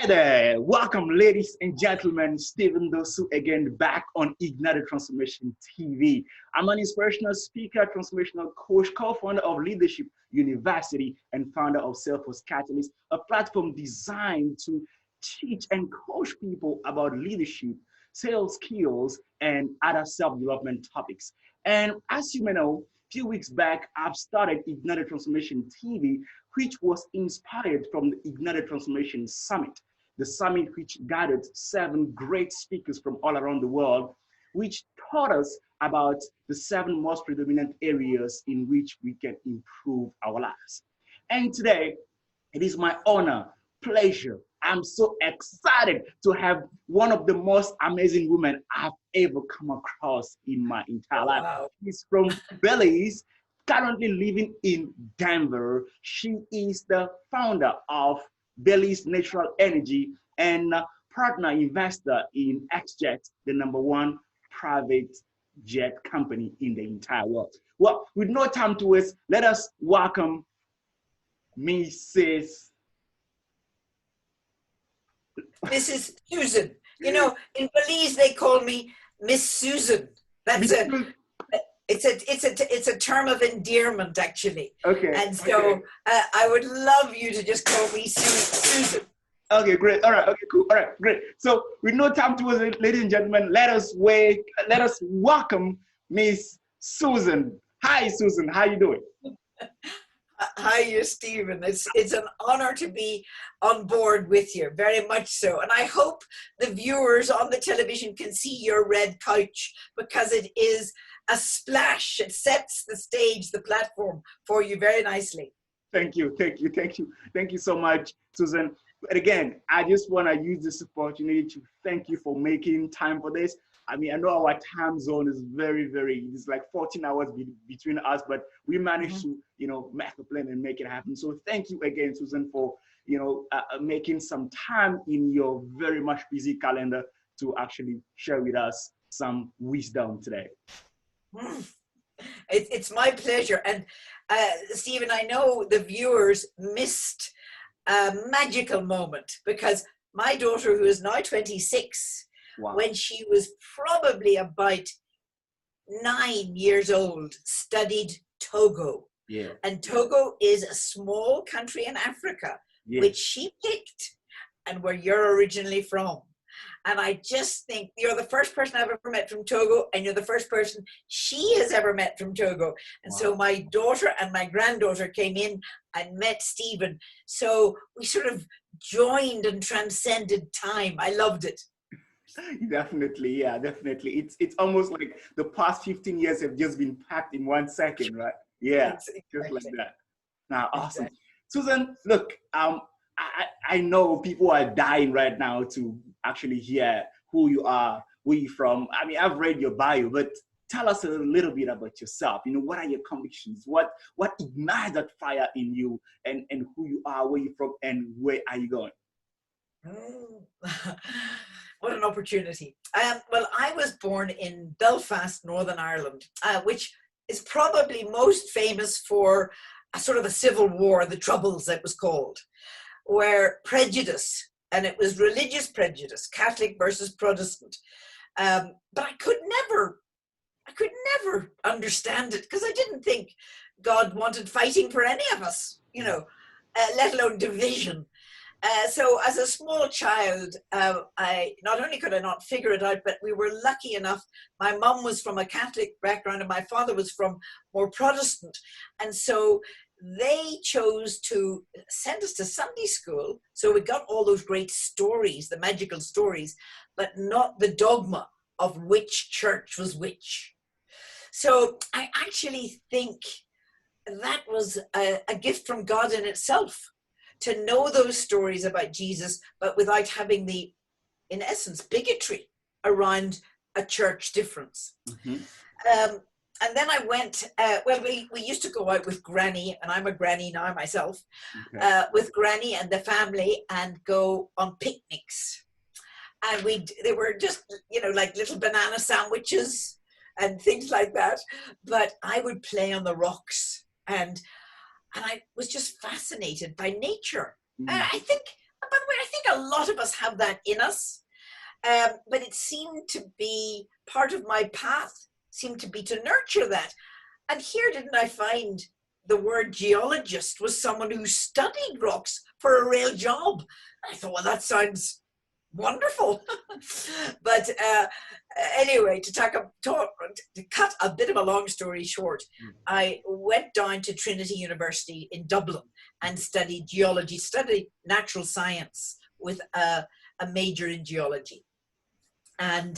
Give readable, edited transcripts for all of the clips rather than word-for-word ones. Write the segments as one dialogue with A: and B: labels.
A: there. Welcome, ladies and gentlemen. Stephen Dossou again back on Ignited Transformation TV. I'm an inspirational speaker, transformational coach, co-founder of Leadership University, and founder of Self-Force Catalyst, a platform designed to teach and coach people about leadership, sales skills, and other self-development topics. And as you may know, a few weeks back, I've started Ignited Transformation TV, which was inspired from the Ignited Transformation Summit. The summit which gathered 7 great speakers from all around the world, which taught us about the 7 most predominant areas in which we can improve our lives. And today, it is my honor, pleasure. I'm so excited to have one of the most amazing women I've ever come across in my entire life.
B: Wow.
A: She's from Belize, currently living in Denver. She is the founder of Belize Natural Energy and partner investor in XJet, the #1 private jet company in the entire world. Well, with no time to waste, let us welcome Mrs.
B: Susan. You know, in Belize they call me Miss Susan. That's it's a term of endearment, actually.
A: Okay.
B: And so I would love you to just call me Susan.
A: Okay, great. All right. Okay, cool. All right, great. So with no time to waste, ladies and gentlemen, let us welcome Miss Susan. Hi, Susan. How you doing?
B: Hi, you Stephen. It's an honor to be on board with you, very much so. And I hope the viewers on the television can see your red couch, because it is a splash. It sets the stage, the platform for you very nicely.
A: Thank you so much, Susan. But again, I just want to use this opportunity to thank you for making time for this. I mean, I know our time zone is it's like 14 hours between us, but we managed to, make a plan and make it happen. So thank you again, Susan, for, making some time in your very much busy calendar to actually share with us some wisdom today.
B: It's my pleasure. And Stephen, I know the viewers missed a magical moment, because my daughter, who is now 26,
A: wow,
B: when she was probably about 9 years old, studied Togo.
A: Yeah.
B: And Togo is a small country in Africa,
A: yeah,
B: which she picked, and where you're originally from. And I just think you're the first person I've ever met from Togo, and you're the first person she has ever met from Togo. And
A: wow,
B: so my daughter and my granddaughter came in and met Stephen. So we sort of joined and transcended time. I loved it.
A: Definitely, yeah, definitely. It's almost like the past 15 years have just been packed in 1 second, right? Yeah,
B: Exactly.
A: just like that. Now, awesome.
B: Exactly.
A: Susan, look, I know people are dying right now to actually hear who you are, where you're from. I mean, I've read your bio, but tell us a little bit about yourself. What are your convictions? What ignites that fire in you, and who you are, where you're from, and where are you going?
B: What an opportunity. Well, I was born in Belfast, Northern Ireland, which is probably most famous for a sort of a civil war, the Troubles it was called, where prejudice, and it was religious prejudice, Catholic versus Protestant. But I could never understand it, because I didn't think God wanted fighting for any of us, let alone division. So as a small child, I not only could I not figure it out, but we were lucky enough. My mum was from a Catholic background and my father was from more Protestant. And so they chose to send us to Sunday school. So we got all those great stories, the magical stories, but not the dogma of which church was which. So I actually think that was a gift from God in itself, to know those stories about Jesus, but without having the, in essence, bigotry around a church difference.
A: Mm-hmm.
B: And then I went, we used to go out with Granny, and I'm a granny now myself,
A: Okay.
B: with Granny and the family, and go on picnics. And they were just, like little banana sandwiches and things like that. But I would play on the rocks, and I was just fascinated by nature. I think about the way, I think a lot of us have that in us, but it seemed to be part of my path, seemed to be to nurture that. And here, didn't I find the word geologist was someone who studied rocks for a real job? I thought, well, that sounds wonderful. But anyway, to cut a bit of a long story short, I went down to Trinity University in Dublin and studied geology, studied natural science with a major in geology. And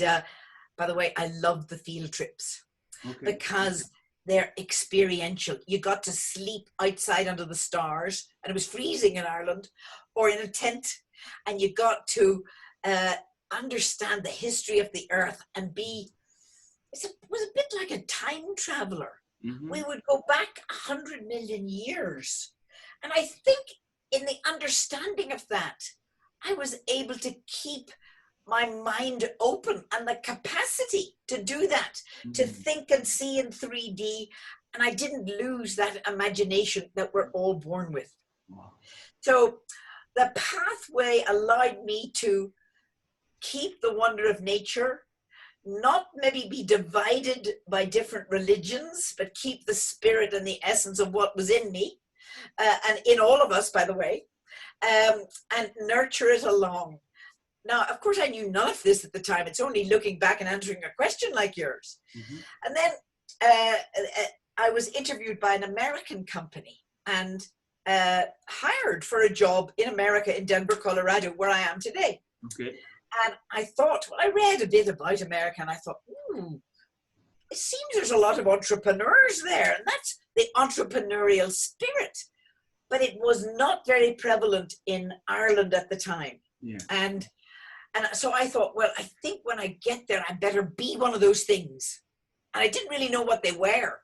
B: by the way, I loved the field trips because they're experiential. You got to sleep outside under the stars, and it was freezing in Ireland, or in a tent, and you got to understand the history of the earth and it was a bit like a time traveler. We would go back 100 million years. And I think in the understanding of that, I was able to keep my mind open and the capacity to do that, to think and see in 3D. And I didn't lose that imagination that we're all born with. Wow. So the pathway allowed me to keep the wonder of nature, not maybe be divided by different religions, but keep the spirit and the essence of what was in me, and in all of us, by the way, and nurture it along. Now, of course, I knew none of this at the time. It's only looking back and answering a question like yours. And then I was interviewed by an American company and hired for a job in America, in Denver, Colorado, where I am today. And I thought, well, I read a bit about America, and I thought, it seems there's a lot of entrepreneurs there, and that's the entrepreneurial spirit. But it was not very prevalent in Ireland at the time. And so I thought, well, I think when I get there, I better be one of those things. And I didn't really know what they were,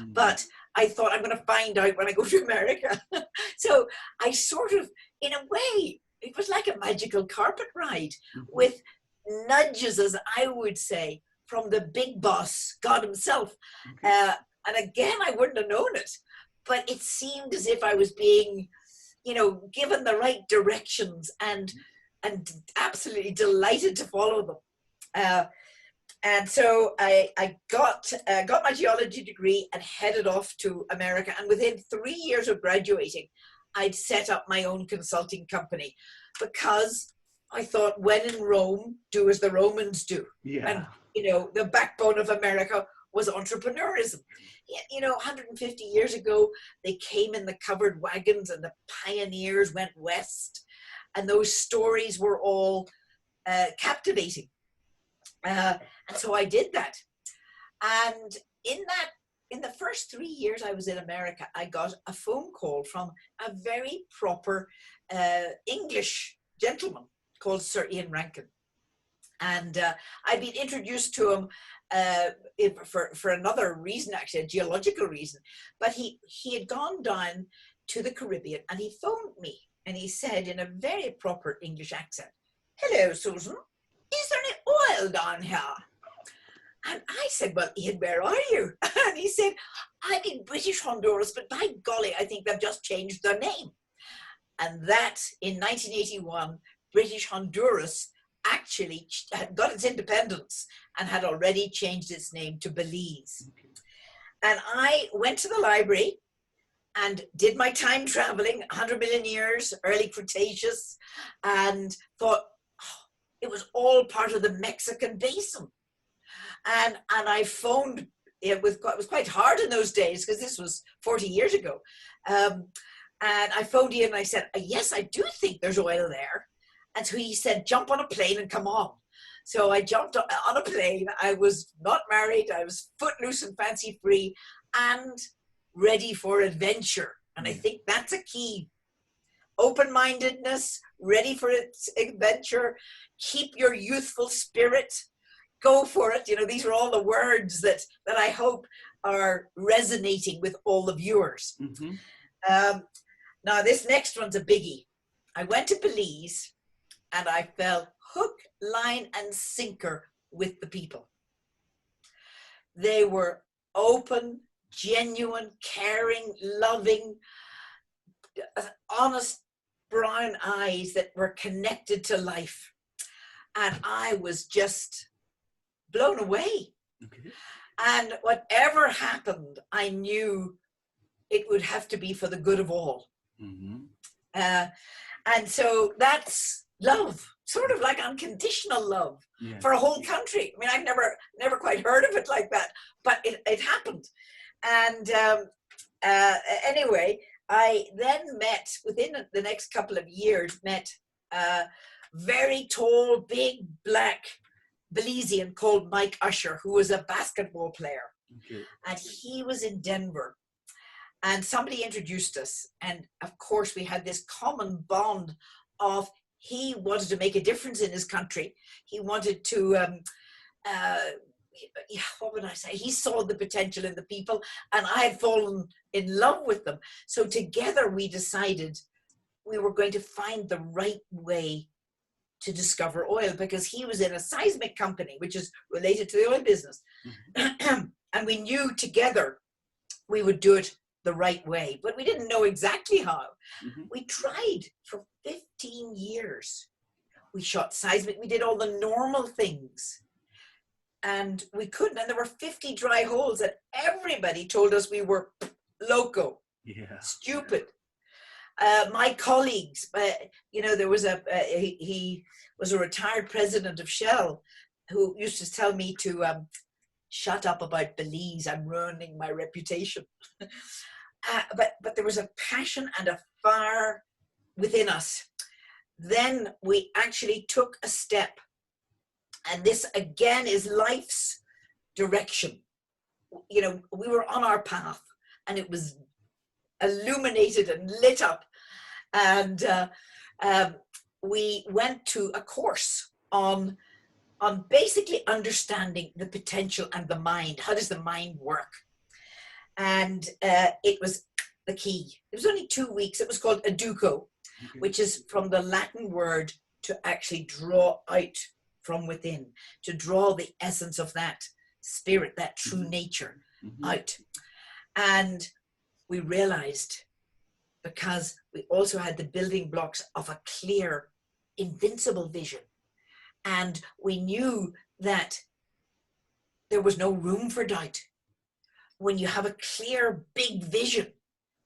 B: but I thought I'm going to find out when I go to America. So I sort of, in a way, it was like a magical carpet ride with nudges, as I would say, from the big boss, God himself. And again, I wouldn't have known it, but it seemed as if I was being, given the right directions and absolutely delighted to follow them. And so I got my geology degree and headed off to America. And within 3 years of graduating, I'd set up my own consulting company because I thought, when in Rome, do as the Romans do. And, the backbone of America was entrepreneurism. 150 years ago, they came in the covered wagons and the pioneers went west. And those stories were all captivating. And so I did that. And in the first 3 years I was in America, I got a phone call from a very proper English gentleman called Sir Ian Rankin. And I'd been introduced to him for another reason, actually, a geological reason. But he had gone down to the Caribbean and he phoned me and he said in a very proper English accent, "Hello, Susan, is there any oil down here?" And I said, "Well, Ian, where are you?" And he said, "I'm in British Honduras, but by golly, I think they've just changed their name." And that, in 1981, British Honduras actually got its independence and had already changed its name to Belize. And I went to the library and did my time traveling, 100 million years, early Cretaceous, and thought, it was all part of the Mexican basin. And I phoned, it was quite hard in those days because this was 40 years ago. And I phoned Ian and I said, "Yes, I do think there's oil there." And so he said, "Jump on a plane and come on." So I jumped on a plane. I was not married. I was footloose and fancy free and ready for adventure. And I think that's a key. Open-mindedness, ready for its adventure, keep your youthful spirit, go for it. These are all the words that I hope are resonating with all the viewers. Now, this next one's a biggie. I went to Belize and I fell hook, line, and sinker with the people. They were open, genuine, caring, loving, honest, brown eyes that were connected to life. And I was just blown away.
A: Okay.
B: And whatever happened, I knew it would have to be for the good of all.
A: Mm-hmm.
B: And so that's love, sort of like unconditional love for a whole country. I mean, I've never quite heard of it like that, but it happened. And anyway, I then met, within the next couple of years, a very tall, big, black Belizean called Mike Usher, who was a basketball player.
A: Okay.
B: And he was in Denver. And somebody introduced us. And of course, we had this common bond of he wanted to make a difference in his country. He wanted to, what would I say? He saw the potential in the people, and I had fallen in love with them. So together we decided we were going to find the right way to discover oil, because he was in a seismic company, which is related to the oil business. Mm-hmm. And we knew together we would do it the right way, but we didn't know exactly how. Mm-hmm. We tried for 15 years. We shot seismic, we did all the normal things, and we couldn't. And there were 50 dry holes, and everybody told us we were loco, stupid. My colleagues, there was he was a retired president of Shell who used to tell me to shut up about Belize. I'm ruining my reputation. But there was a passion and a fire within us. Then we actually took a step, and this again is life's direction. You know, we were on our path, and it was illuminated and lit up, and we went to a course on basically understanding the potential and the mind. How does the mind work? And it was the key. It was only 2 weeks. It was called educo, which is from the Latin word to actually draw out from within, to draw the essence of that spirit, that true nature out. And we realized, because we also had the building blocks of a clear, invincible vision, and we knew that there was no room for doubt. When you have a clear, big vision,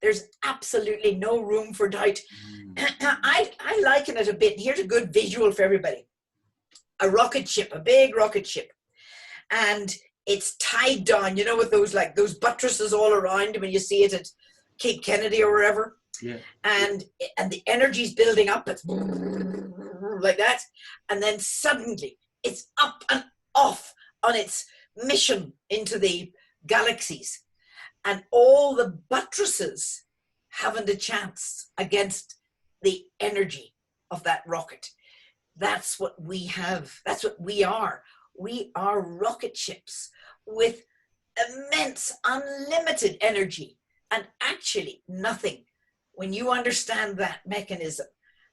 B: there's absolutely no room for doubt. I liken it a bit. Here's a good visual for everybody. A rocket ship, a big rocket ship. And it's tied down, you know, with those buttresses all around when you see it at Cape Kennedy or wherever. Yeah. And the energy's building up. It's like that. And then suddenly it's up and off on its mission into the galaxies, and all the buttresses haven't a chance against the energy of that rocket. That's what we have. That's what we are. We are rocket ships with immense, unlimited energy, and actually nothing. When you understand that mechanism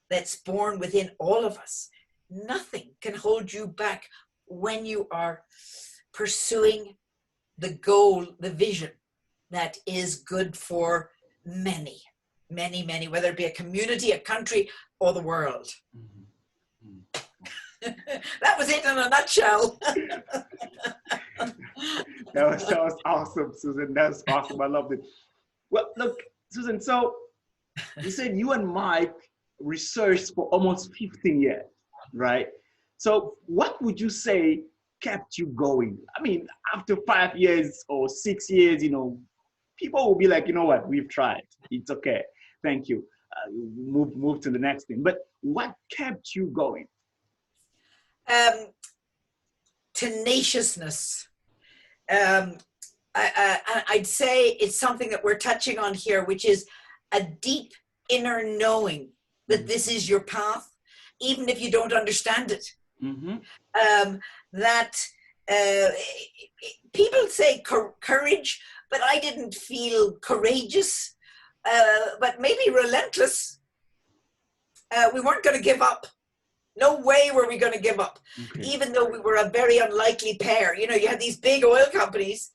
B: that's born within all of us, nothing can hold you back when you are pursuing the goal, the vision that is good for many, many, many, whether it be a community, a country, or the world. That was it in a nutshell.
A: That was awesome, Susan. That's awesome. I loved it. Well, look, Susan, so you said you and Mike researched for almost 15 years, right? So what would you say kept you going? I mean, after 5 years or 6 years, you know, people will be like, you know what, we've tried. It's okay. Thank you. Move to the next thing. But what kept you going?
B: Tenaciousness. I'd say it's something that we're touching on here, which is a deep inner knowing that this is your path, even if you don't understand it. People say courage, but I didn't feel courageous, but maybe relentless. We weren't going to give up. No way were we going to give up, even though we were a very unlikely pair. You know, you had these big oil companies,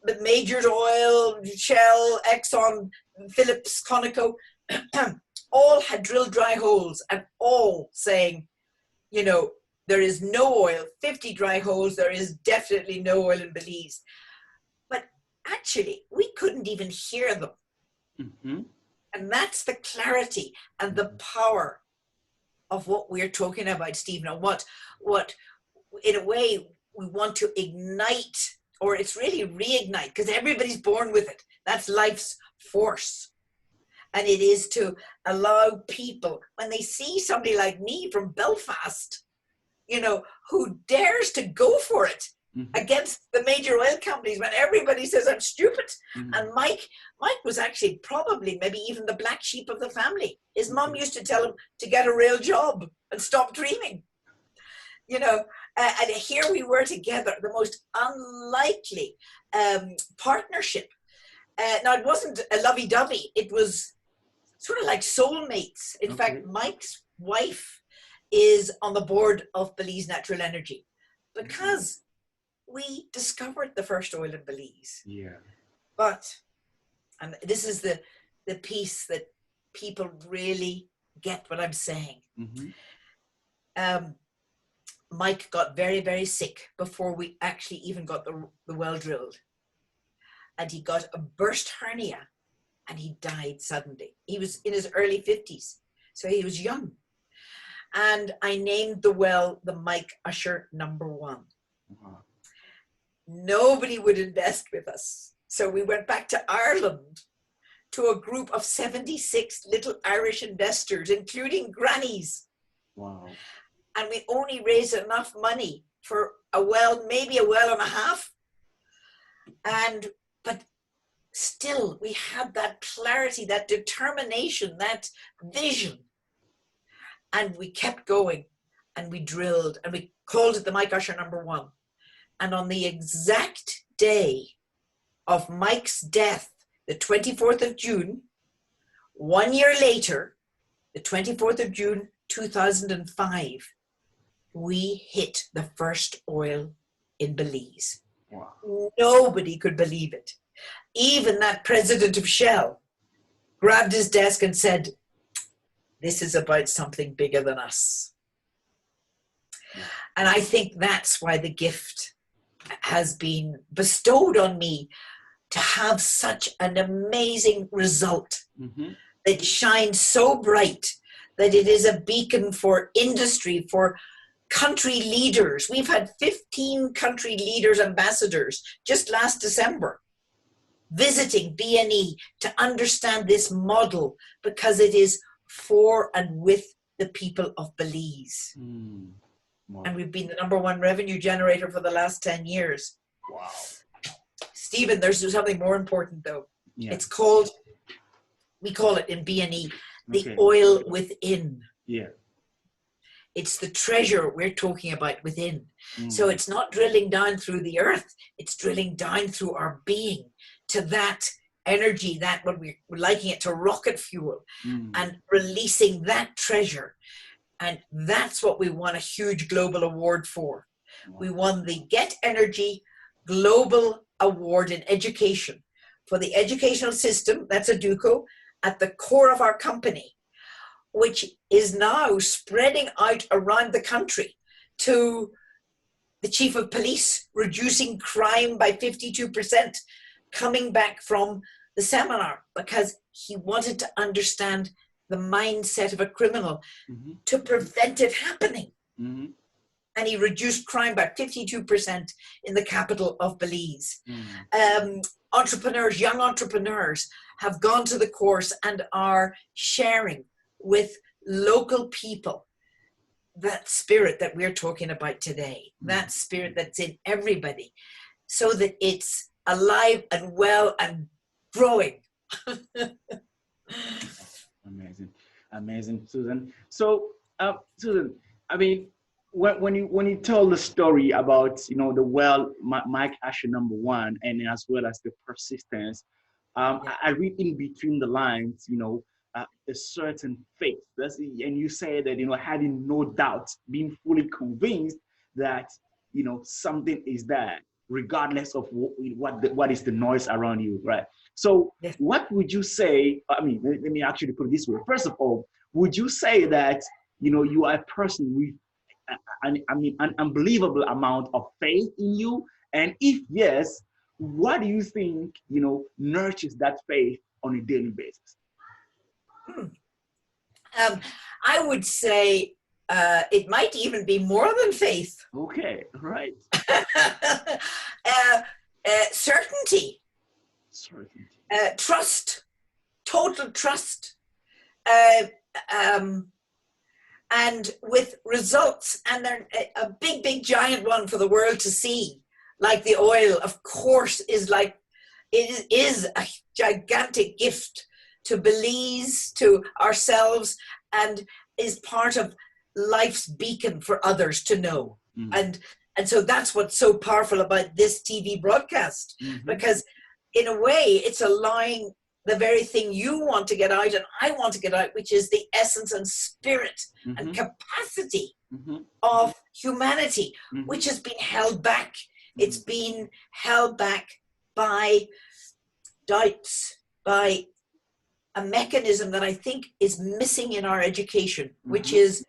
B: the Majors Oil, Shell, Exxon, Phillips, Conoco, all had drilled dry holes and all saying, you know, there is no oil, 50 dry holes, there is definitely no oil in Belize. But actually, we couldn't even hear them.
A: Mm-hmm.
B: And that's the clarity and the power of what we're talking about, Stephen, and what in a way we want to ignite, or it's really reignite, because everybody's born with it. That's life's force. And it is to allow people, when they see somebody like me from Belfast, you know, who dares to go for it against the major oil companies when everybody says I'm stupid. And Mike was actually probably maybe even the black sheep of the family. His mom used to tell him to get a real job and stop dreaming. You know, and here we were together, the most unlikely partnership. Now, it wasn't a lovey-dovey. It was sort of like soulmates. In fact, Mike's wife is on the board of Belize Natural Energy because we discovered the first oil in Belize.
A: Yeah.
B: But, and this is the piece that people really get what I'm saying. Mike got very, very sick before we actually even got the well drilled. And he got a burst hernia and he died suddenly. He was in his early 50s, so he was young. And I named the well the Mike Usher #1. Nobody would invest with us. So we went back to Ireland to a group of 76 little Irish investors, including grannies.
A: Wow.
B: And we only raised enough money for a well, maybe a well and a half. But still, we had that clarity, that determination, that vision. And we kept going and we drilled and we called it the Mike Usher #1. And on the exact day of Mike's death, the 24th of June, 1 year later, the 24th of June, 2005, we hit the first oil in Belize. Wow. Nobody could believe it. Even that president of Shell grabbed his desk and said, this is about something bigger than us. And I think that's why the gift has been bestowed on me to have such an amazing result that shines so bright that it is a beacon for industry, for country leaders. We've had 15 country leaders, ambassadors, just last December, visiting BNE to understand this model because it is for and with the people of Belize. Wow. And we've been the #1 revenue generator for the last 10 years. Wow. Stephen, there's something more important though. Yeah. It's called, we call it in BNE, the oil within. Yeah. It's the treasure we're talking about within. So it's not drilling down through the earth, it's drilling down through our being to that energy, that what we're liking it to rocket fuel and releasing that treasure. And that's what we won a huge global award for. Wow. We won the Get Energy Global Award in Education for the educational system, that's a DUCO, at the core of our company, which is now spreading out around the country to the chief of police, reducing crime by 52%, coming back from the seminar because he wanted to understand the mindset of a criminal to prevent it happening. And he reduced crime by 52% in the capital of Belize. Entrepreneurs, young entrepreneurs have gone to the course and are sharing with local people that spirit that we're talking about today, that spirit that's in everybody, so that it's alive and well and growing.
A: Amazing, Susan. So, Susan, I mean, when you tell the story about the well, Mike Usher #1, and as well as the persistence, I read in between the lines, a certain faith. And you say that having no doubt, being fully convinced that something is there, regardless of what is the noise around you, right? So
B: Yes.
A: what would you say? I mean, let me actually put it this way. First of all, would you say that, you are a person with an unbelievable amount of faith in you? And if yes, what do you think, nurtures that faith on a daily basis?
B: Hmm. I would say it might even be more than faith.
A: Okay, right.
B: Certainty,
A: Certainty.
B: trust, total trust, uh, um, and with results, and they're a big, big, giant one for the world to see, like the oil, of course, is a gigantic gift to Belize, to ourselves, and is part of life's beacon for others to know.
A: Mm-hmm.
B: And so that's what's so powerful about this TV broadcast,
A: Mm-hmm.
B: because in a way it's allowing the very thing you want to get out and I want to get out, which is the essence and spirit
A: Mm-hmm.
B: and capacity
A: Mm-hmm.
B: of humanity,
A: Mm-hmm.
B: which has been held back. It's been held back by doubts, by a mechanism that I think is missing in our education, which
A: Mm-hmm.
B: is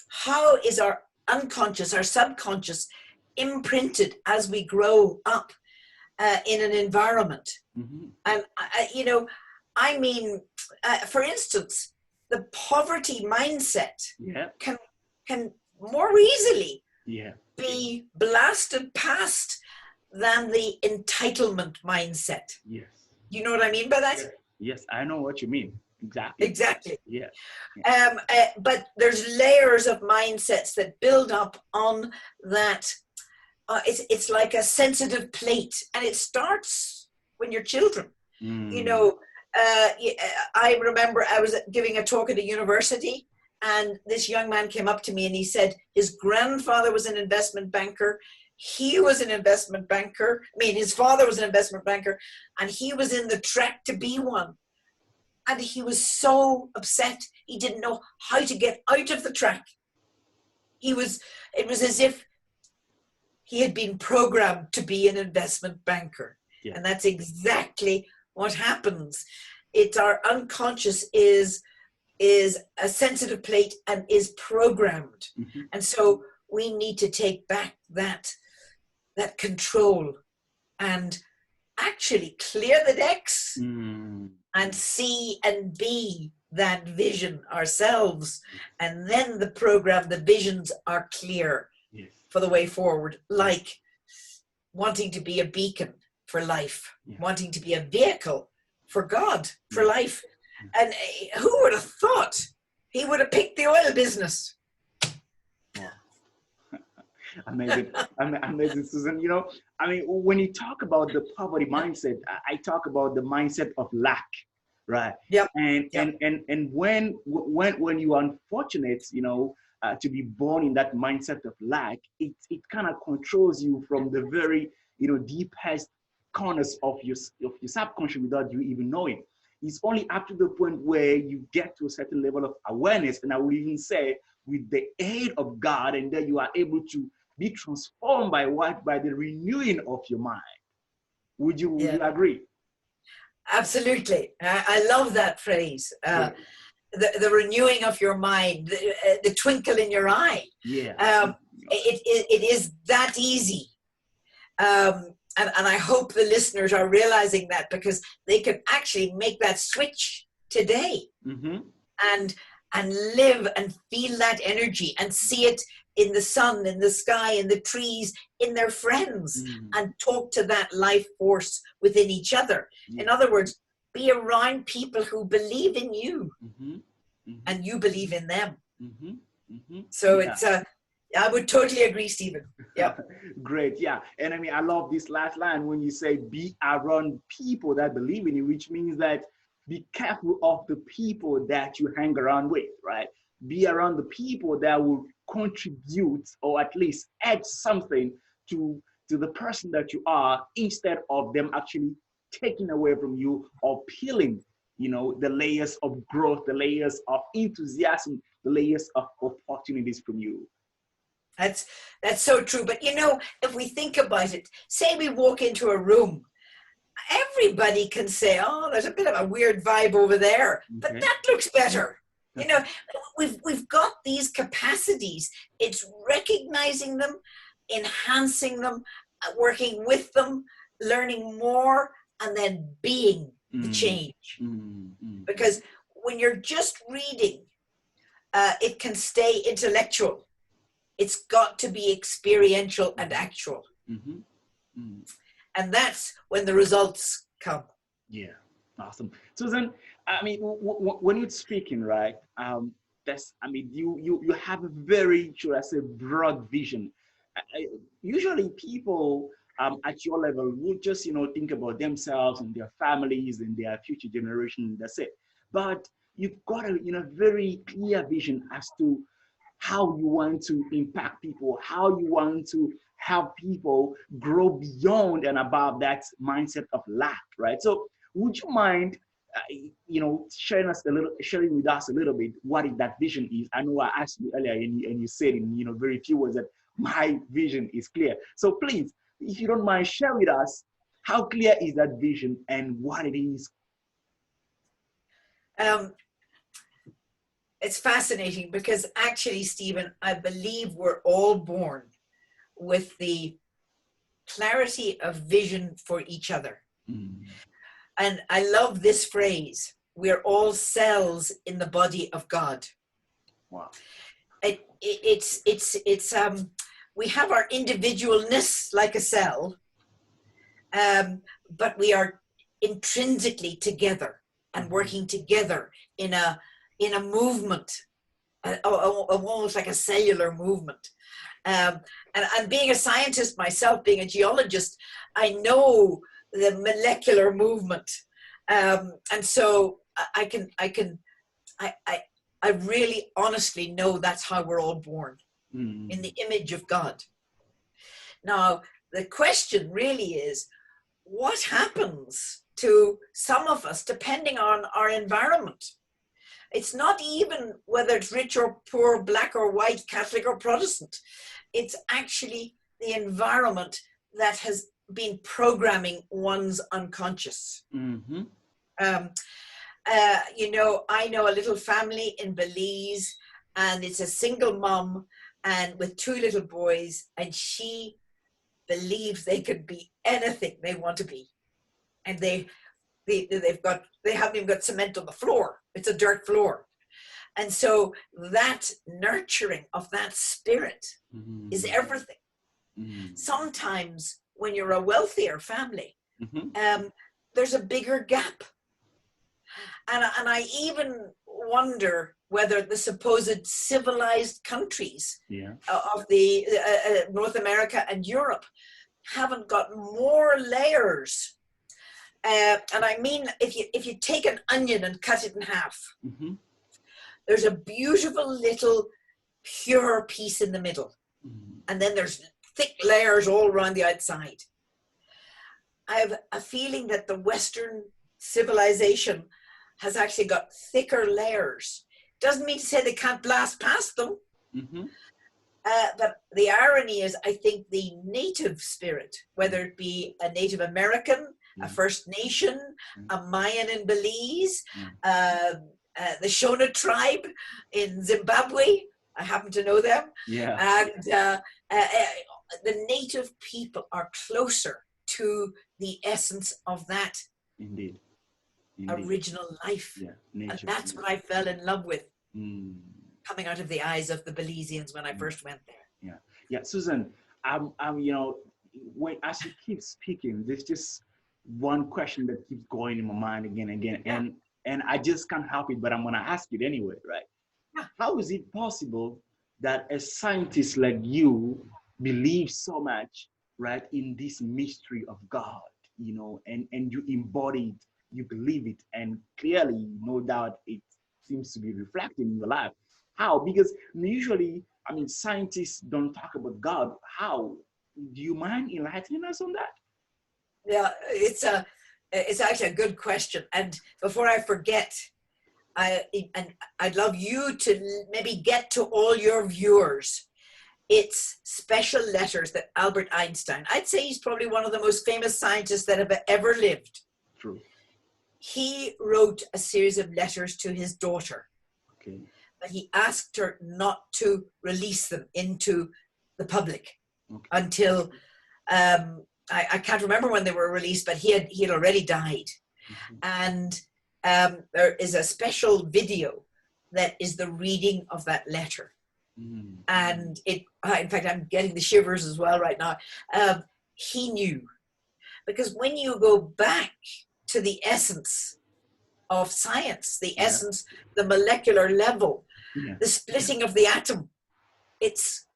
B: how is our unconscious, our subconscious imprinted as we grow up in an environment.
A: Mm-hmm.
B: And, I mean, for instance, the poverty mindset
A: Yeah.
B: can more easily
A: Yeah.
B: be blasted past than the entitlement mindset.
A: Yes.
B: You know what I mean by that?
A: Yes, I know what you mean. Exactly.
B: Exactly.
A: Yeah.
B: But there's layers of mindsets that build up on that. It's like a sensitive plate, and it starts when you're children. I remember I was giving a talk at a university, and this young man came up to me and he said his grandfather was an investment banker. He was an investment banker. I mean, his father was an investment banker, and he was in the track to be one. And he was so upset. He didn't know how to get out of the track. It was as if he had been programmed to be an investment banker. Yeah. And that's exactly what happens. It's our unconscious is a sensitive plate and is programmed. Mm-hmm. And so we need to take back that control and actually clear the decks and see and be that vision ourselves. And then the program, the visions are clear for the way forward, like wanting to be a beacon for life, wanting to be a vehicle for God, for life. And who would have thought he would have picked the oil business?
A: Amazing, amazing, Susan. When you talk about the poverty mindset, I talk about the mindset of lack, right?
B: Yeah.
A: And when you are unfortunate, to be born in that mindset of lack, it kind of controls you from the very, deepest corners of your subconscious without you even knowing. It's only up to the point where you get to a certain level of awareness, and I would even say with the aid of God, and then you are able to be transformed by the renewing of your mind. Would you agree?
B: Absolutely. I love that phrase. The renewing of your mind, the twinkle in your eye.
A: Yeah.
B: It is that easy. And I hope the listeners are realizing that, because they can actually make that switch today and live and feel that energy and see it in the sun, in the sky, in the trees, in their friends, and talk to that life force within each other. In other words, be around people who believe in you and you believe in them. So it's I would totally agree, Stephen. Yeah.
A: Great. Yeah. And I love this last line when you say be around people that believe in you, which means that be careful of the people that you hang around with, right? Be around the people that will contribute or at least add something to the person that you are, instead of them actually taking away from you or peeling, the layers of growth, the layers of enthusiasm, the layers of opportunities from you.
B: That's so true. But if we think about it, say we walk into a room everybody can say, oh, there's a bit of a weird vibe over there, but
A: Okay.
B: that looks better. You know, we've got these capacities. It's recognizing them, enhancing them, working with them, learning more, and then being the change. Because when you're just reading, it can stay intellectual. It's got to be experiential and actual. And that's when the results come.
A: Yeah, awesome. Susan, I mean, when you're speaking, right? You have a very, should I say, broad vision. Usually, people at your level would just, think about themselves and their families and their future generation. That's it. But you've got a, very clear vision as to how you want to impact people, how you want to help people grow beyond and above that mindset of lack, right? So would you mind, sharing with us a little bit what that vision is? I know I asked you earlier, and you said in very few words that my vision is clear. So please, if you don't mind, share with us how clear is that vision and what it is.
B: It's fascinating because actually, Stephen, I believe we're all born with the clarity of vision for each other. And I love this phrase, we're all cells in the body of God.
A: Wow.
B: We have our individualness like a cell, but we are intrinsically together and working together in a movement, almost like a cellular movement. And being a scientist myself, being a geologist, I know the molecular movement, and so I really honestly know that's how we're all born, in the image of God. Now the question really is, what happens to some of us depending on our environment? It's not even whether it's rich or poor, black or white, Catholic or Protestant. It's actually the environment that has been programming one's unconscious. I know a little family in Belize, and it's a single mom and with two little boys, and she believes they could be anything they want to be. And they haven't even got cement on the floor. It's a dirt floor. And so that nurturing of that spirit is everything. Sometimes when you're a wealthier family, there's a bigger gap. And I even wonder whether the supposed civilized countries of the North America and Europe haven't got more layers. And I mean, if you take an onion and cut it in half, there's a beautiful little pure piece in the middle. And then there's thick layers all around the outside. I have a feeling that the Western civilization has actually got thicker layers. Doesn't mean to say they can't blast past them. But the irony is, I think the native spirit, whether it be a Native American, a First Nation, a Mayan in Belize, the Shona tribe in Zimbabwe, I happen to know them. And the native people are closer to the essence of that original life. And that's what I fell in love with, coming out of the eyes of the Belizeans when I first went there.
A: Susan, when as you keep speaking, there's just one question that keeps going in my mind again and again, and I just can't help it, but I'm gonna ask it anyway, right? How is it possible that a scientist like you believes so much, right, in this mystery of God, and you embody it, you believe it, and clearly, no doubt, it seems to be reflected in your life. How? Because usually, scientists don't talk about God. How? Do you mind enlightening us on that?
B: Yeah, it's actually a good question. And before I forget, I'd love you to maybe get to all your viewers it's special letters that Albert Einstein, I'd say he's probably one of the most famous scientists that have ever lived.
A: True.
B: He wrote a series of letters to his daughter.
A: Okay.
B: But he asked her not to release them into the public until I can't remember when they were released, but he had already died. And there is a special video that is the reading of that letter. And it, in fact, I'm getting the shivers as well right now. He knew, because when you go back to the essence of science, the essence, the molecular level, the splitting of the atom, it's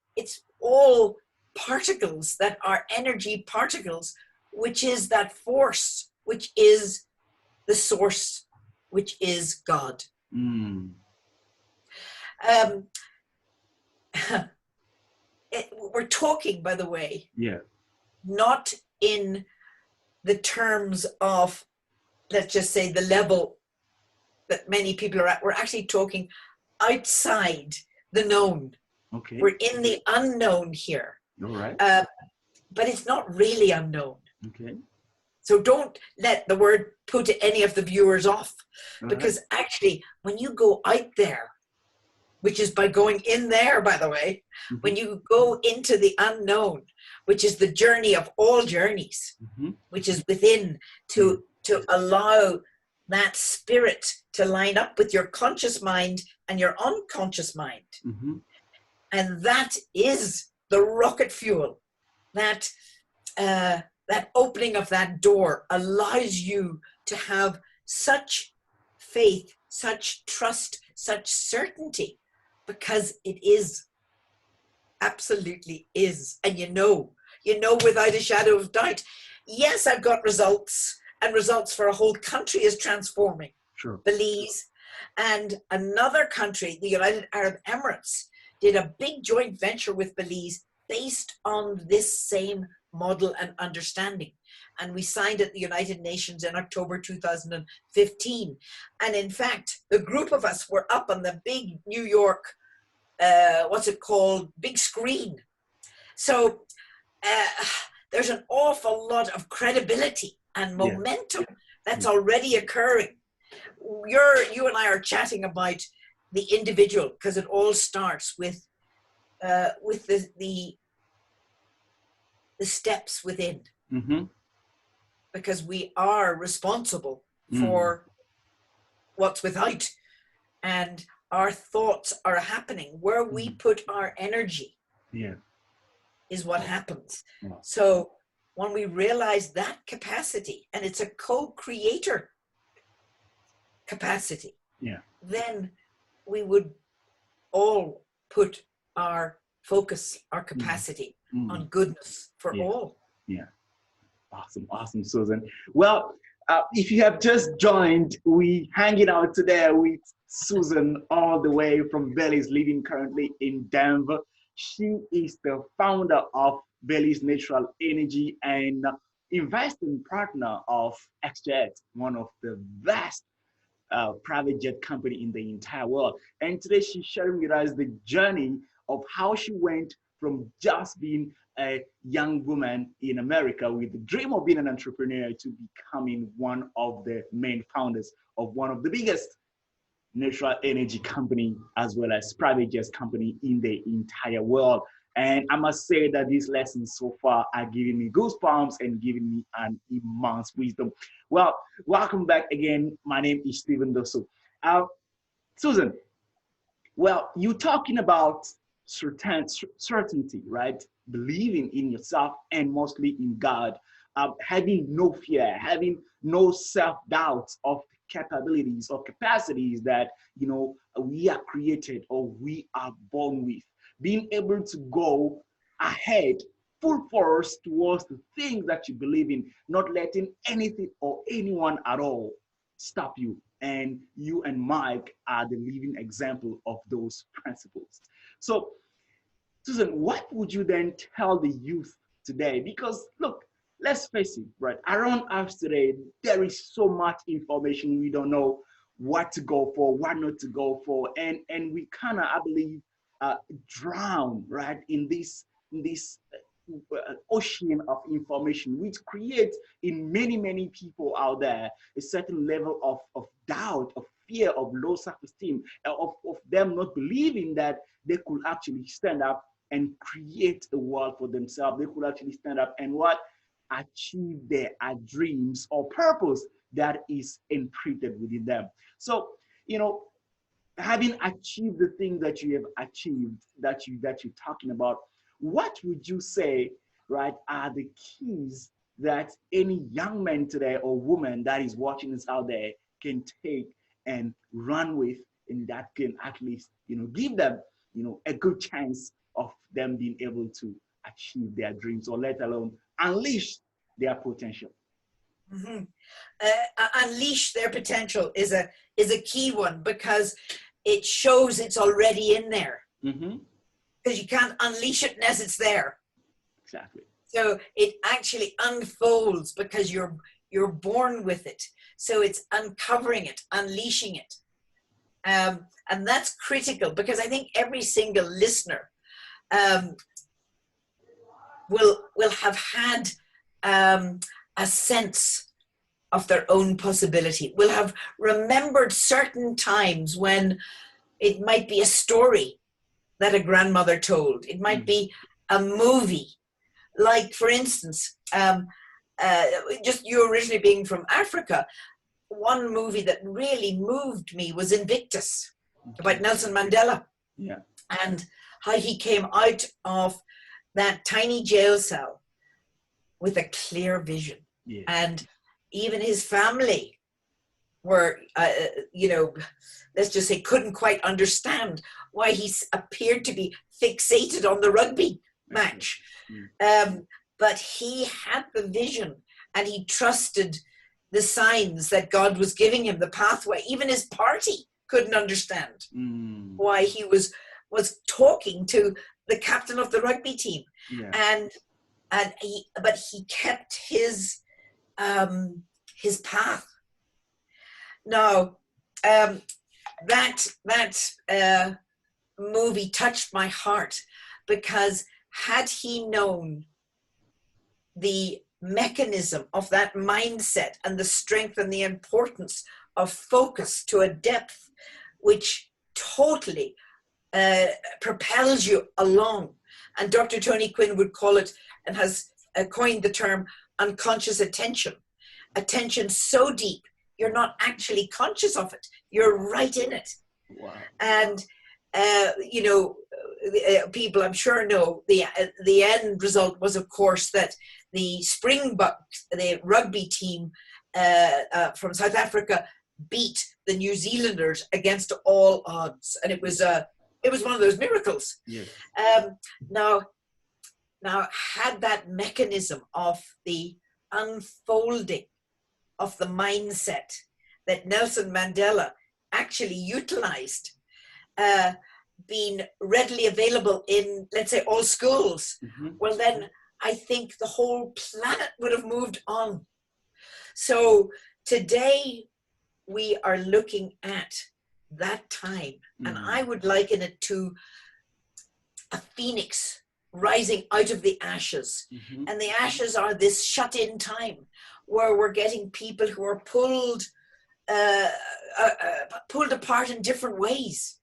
B: all particles that are energy particles, which is that force, which is the source, which is God. We're talking, by the way, not in the terms of, let's just say, the level that many people are at. We're actually talking outside the known.
A: Okay.
B: We're in the unknown here.
A: All right.
B: But it's not really unknown.
A: Okay.
B: So don't let the word put any of the viewers off, because actually, when you go out there, which is by going in there, by the way, when you go into the unknown, which is the journey of all journeys, which is within, to allow that spirit to line up with your conscious mind and your unconscious mind. And that is the rocket fuel. That opening of that door allows you to have such faith, such trust, such certainty, because it is, absolutely is. And you know without a shadow of doubt. Yes, I've got results, and results for a whole country is transforming.
A: Sure.
B: Belize. And another country, the United Arab Emirates, did a big joint venture with Belize based on this same model and understanding. And we signed at the United Nations in October 2015. And in fact, the group of us were up on the big New York, big screen. So there's an awful lot of credibility and momentum that's already occurring. You and I are chatting about the individual, because it all starts with the steps within, because we are responsible for what's without, and our thoughts are happening. Where we put our energy is what happens. So when we realize that capacity, and it's a co-creator capacity, then we would all put our focus, our capacity on goodness for all.
A: Awesome, Susan. Well, if you have just joined, we hanging out today with Susan all the way from Belize, living currently in Denver. She is the founder of Belize Natural Energy and investing partner of XJet, one of the best private jet company in the entire world. And today she's sharing with us the journey of how she went from just being a young woman in America with the dream of being an entrepreneur to becoming one of the main founders of one of the biggest natural energy company as well as private jet company in the entire world. And I must say that these lessons so far are giving me goosebumps and giving me an immense wisdom. Well, welcome back again. My name is Stephen Dossou. Susan, well, you're talking about certainty, right? Believing in yourself and mostly in God, having no fear, having no self-doubt of capabilities or capacities that, we are created or we are born with. Being able to go ahead full force towards the things that you believe in, not letting anything or anyone at all stop you. And you and Mike are the living example of those principles. So, Susan, what would you then tell the youth today? Because look, let's face it, right? Around us today, there is so much information. We don't know what to go for, what not to go for. And we kind of, I believe, drown, right, in this ocean of information, which creates in many people out there a certain level of doubt, of fear, of low self-esteem, of them not believing that they could actually stand up and create a world for themselves. They could actually stand up and what? Achieve their dreams or purpose that is imprinted within them. So, you know, having achieved the thing that you have achieved, that you're talking about, what would you say, right, are the keys that any young man today or woman that is watching this out there can take and run with, and that can at least, you know, give them, you know, a good chance of them being able to achieve their dreams, or let alone unleash their potential?
B: Mm-hmm. Unleash their potential is a key one, because it shows it's already in there.
A: Mm-hmm.
B: Because you can't unleash it unless it's there.
A: Exactly.
B: So it actually unfolds because you're born with it. So it's uncovering it, unleashing it. And that's critical, because I think every single listener will have had a sense of their own possibility, will have remembered certain times when it might be a story that a grandmother told. It might be a movie. Like, for instance, just you originally being from Africa, one movie that really moved me was Invictus, about Nelson Mandela.
A: Yeah.
B: And how he came out of that tiny jail cell with a clear vision.
A: Yeah.
B: And even his family were, let's just say, couldn't quite understand why he appeared to be fixated on the rugby match. But he had the vision, and he trusted the signs that God was giving him, the pathway. Even his party couldn't understand why he was talking to the captain of the rugby team. Yeah. But he kept his path. Now, that movie touched my heart, because had he known the mechanism of that mindset and the strength and the importance of focus to a depth which totally propels you along, and Dr. Tony Quinn would call it, and has coined the term, unconscious attention so deep you're not actually conscious of it, you're right in it. Wow. And people I'm sure know the end result was, of course, that the Springboks, the rugby team from South Africa, beat the New Zealanders against all odds, and it was one of those miracles. Yes. Now, had that mechanism of the unfolding of the mindset that Nelson Mandela actually utilized, been readily available in, let's say, all schools, well, then I think the whole planet would have moved on. So today we are looking at that time, and I would liken it to a phoenix rising out of the ashes. And the ashes are this shut-in time where we're getting people who are pulled apart in different ways.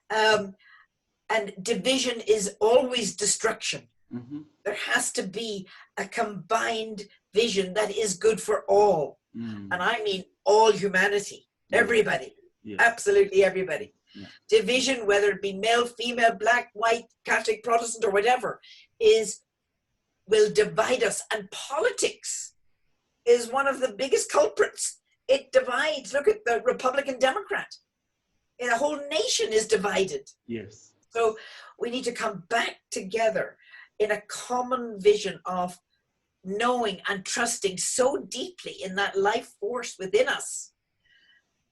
B: And division is always destruction. There has to be a combined vision that is good for all. And I mean all humanity, everybody, absolutely everybody. Division, whether it be male, female, black, white, Catholic, Protestant, or whatever, will divide us. And politics is one of the biggest culprits. It divides. Look at the Republican Democrat. And the whole nation is divided. Yes. So we need to come back together in a common vision of knowing and trusting so deeply in that life force within us,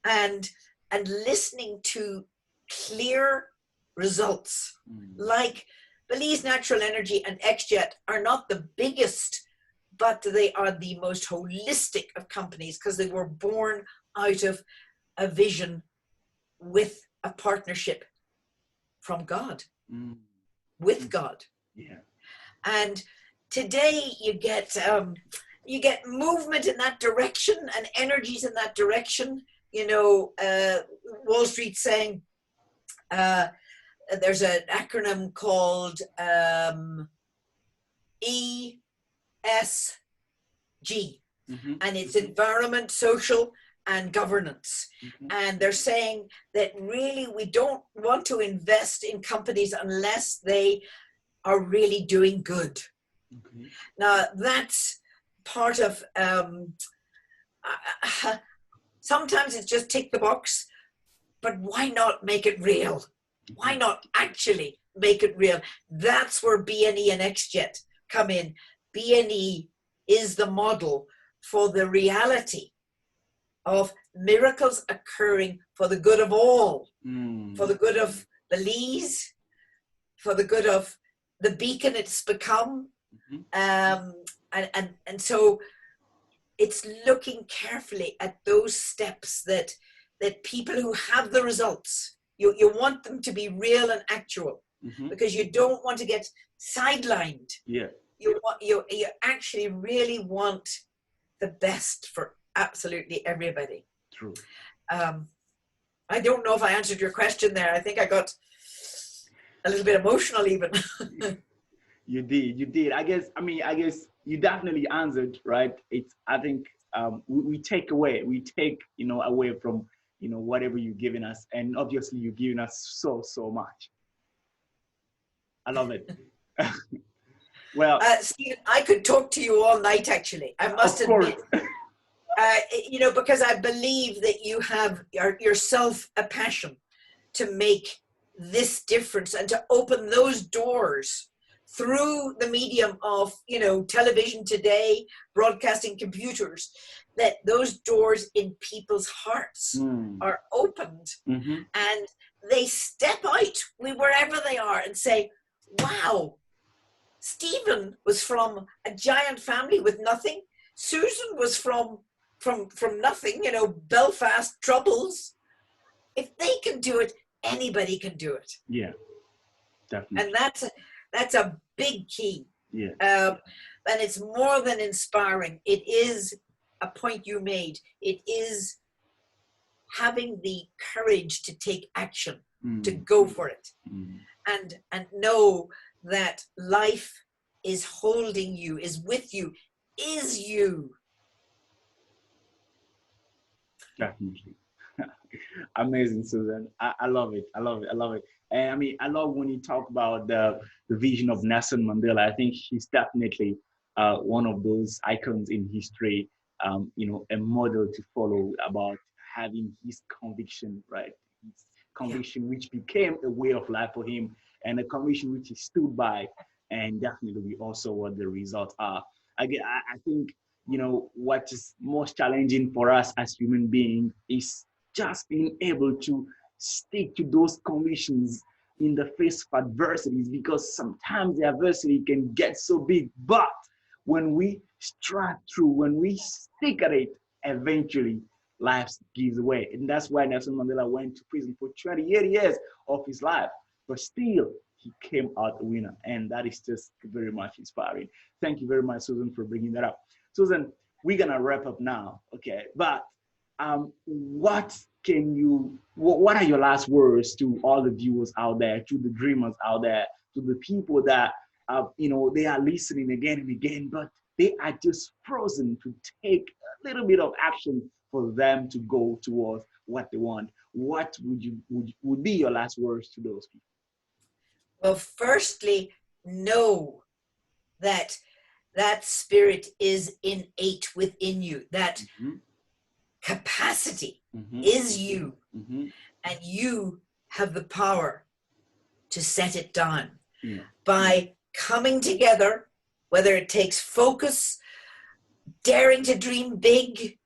B: and listening to clear results. Like Belize Natural Energy and XJet are not the biggest, but they are the most holistic of companies, because they were born out of a vision with a partnership from God,
A: Mm.
B: with God.
A: Yeah.
B: And today you get movement in that direction and energies in that direction. Wall Street saying there's an acronym called ESG, and it's environment, social, and governance. And they're saying that really we don't want to invest in companies unless they are really doing good. Now that's part of sometimes it's just tick the box, but why not make it real? Why not actually make it real? That's where BNE and XJET come in. BNE is the model for the reality of miracles occurring for the good of all, for the good of the Lees, for the good of the beacon it's become. And so it's looking carefully at those steps that people who have the results, you want them to be real and actual, because you don't want to get sidelined.
A: Yeah.
B: You actually really want the best for absolutely everybody.
A: True.
B: I don't know if I answered your question there. I think I got a little bit emotional even.
A: You did. I guess you definitely answered, right? I think we take away away from, whatever you're giving us. And obviously you're giving us so much. I love it. Well,
B: Stephen, I could talk to you all night, actually. I must admit, because I believe that you have yourself a passion to make this difference and to open those doors through the medium of, television today, broadcasting, computers, that those doors in people's hearts are opened and they step out wherever they are and say, wow, Stephen was from a giant family with nothing. Susan was from nothing, Belfast troubles. If they can do it, anybody can do it.
A: Yeah, definitely.
B: And that's a big key.
A: Yeah.
B: And it's more than inspiring. It is a point you made. It is having the courage to take action, to go for it, and know that life is holding you, is with you, is you.
A: Definitely. Amazing, Susan. I love it. I love it. And I love when you talk about the vision of Nelson Mandela. I think he's definitely one of those icons in history, a model to follow about having his conviction, right? His conviction, which became a way of life for him, and a conviction which he stood by, and definitely we also what the results are. I think, what is most challenging for us as human beings is just being able to stick to those convictions in the face of adversities, because sometimes the adversity can get so big, but when we strive through, when we stick at it, eventually life gives away. And that's why Nelson Mandela went to prison for 28 years of his life, but still he came out a winner. And that is just very much inspiring. Thank you very much, Susan, for bringing that up. Susan, we're gonna wrap up now, okay? But what are your last words to all the viewers out there, to the dreamers out there, to the people that they are listening again and again, but they are just frozen to take a little bit of action for them to go towards what they want? What would be your last words to those people?
B: Well, firstly, know that spirit is innate within you. That capacity is you, and you have the power to set it down by coming together, whether it takes focus, daring to dream big.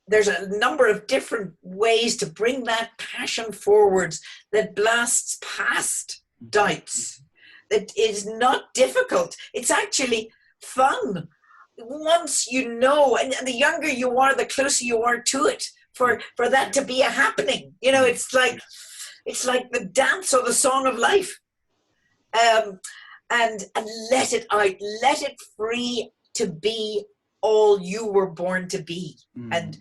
B: There's a number of different ways to bring that passion forwards that blasts past doubts. That is not difficult. It's actually fun. Once you know, and the younger you are, the closer you are to it, for that to be a happening. It's like It's like the dance or the song of life. And let it out, let it free to be all you were born to be. And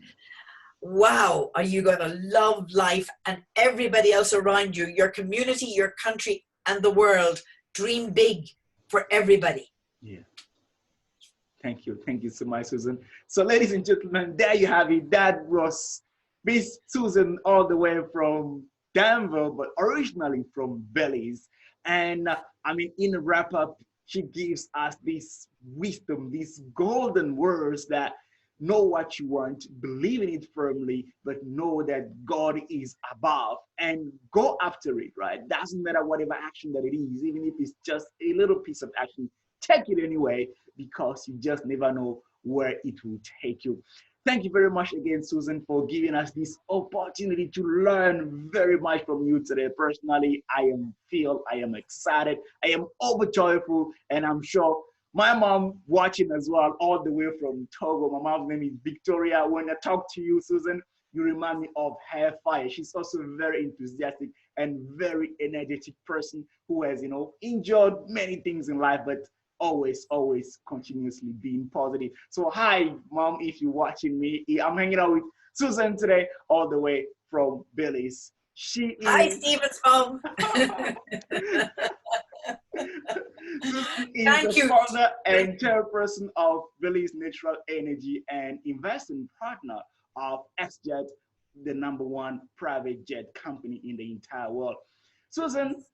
B: wow, are you going to love life and everybody else around you, your community, your country, and the world. Dream big for everybody.
A: Yeah. Thank you. Thank you so much, Susan. So, ladies and gentlemen, there you have it. That was Miss Susan all the way from Denver, but originally from Belize. And I mean, in a wrap up, she gives us this wisdom, these golden words that know what you want, believe in it firmly, but know that God is above and go after it, right? Doesn't matter whatever action that it is, even if it's just a little piece of action, take it anyway, because you just never know where it will take you. Thank you very much again, Susan, for giving us this opportunity to learn very much from you today. Personally, I am excited, I am overjoyful, and I'm sure my mom watching as well, all the way from Togo. My mom's name is Victoria. When I talk to you, Susan, you remind me of her fire. She's also very enthusiastic and very energetic person who has, enjoyed many things in life, but always continuously being positive. So hi, mom, if you're watching me, I'm hanging out with Susan today, all the way from Belize. She is...
B: Hi, Stephen's mom.
A: Susan is
B: Thank
A: the
B: you.
A: founder and chairperson of Belize Natural Energy and investing partner of XJet, the #1 private jet company in the entire world. Susan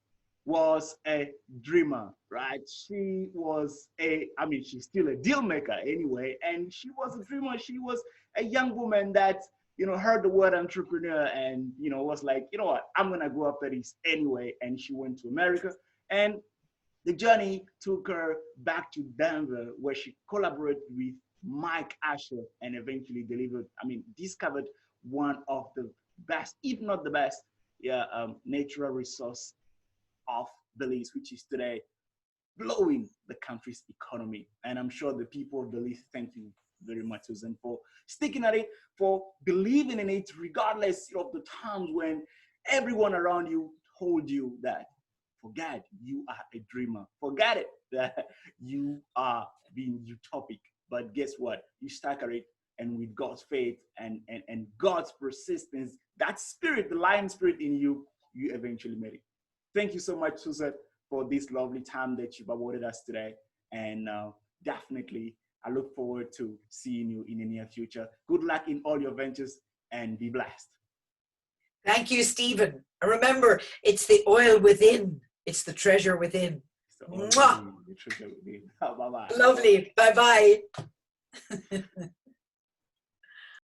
A: was a dreamer, right? She was she's still a deal maker anyway, and she was a dreamer. She was a young woman that, heard the word entrepreneur and, was like, you know what, I'm gonna go after this anyway. And she went to America, and the journey took her back to Denver, where she collaborated with Mike Asher and eventually discovered one of the best, if not the best, natural resource of Belize, which is today blowing the country's economy. And I'm sure the people of Belize thank you very much, Susan, for sticking at it, for believing in it, regardless of the times when everyone around you told you that, forget you are a dreamer. Forget it, that you are being utopic. But guess what? You stuck at it, and with God's faith and God's persistence, that spirit, the lion spirit in you, you eventually made it. Thank you so much, Susan, for this lovely time that you've awarded us today. And definitely, I look forward to seeing you in the near future. Good luck in all your ventures and be blessed.
B: Thank you, Stephen. And remember, it's the oil within. It's the treasure within.
A: The treasure within. Bye-bye.
B: Lovely. Bye-bye.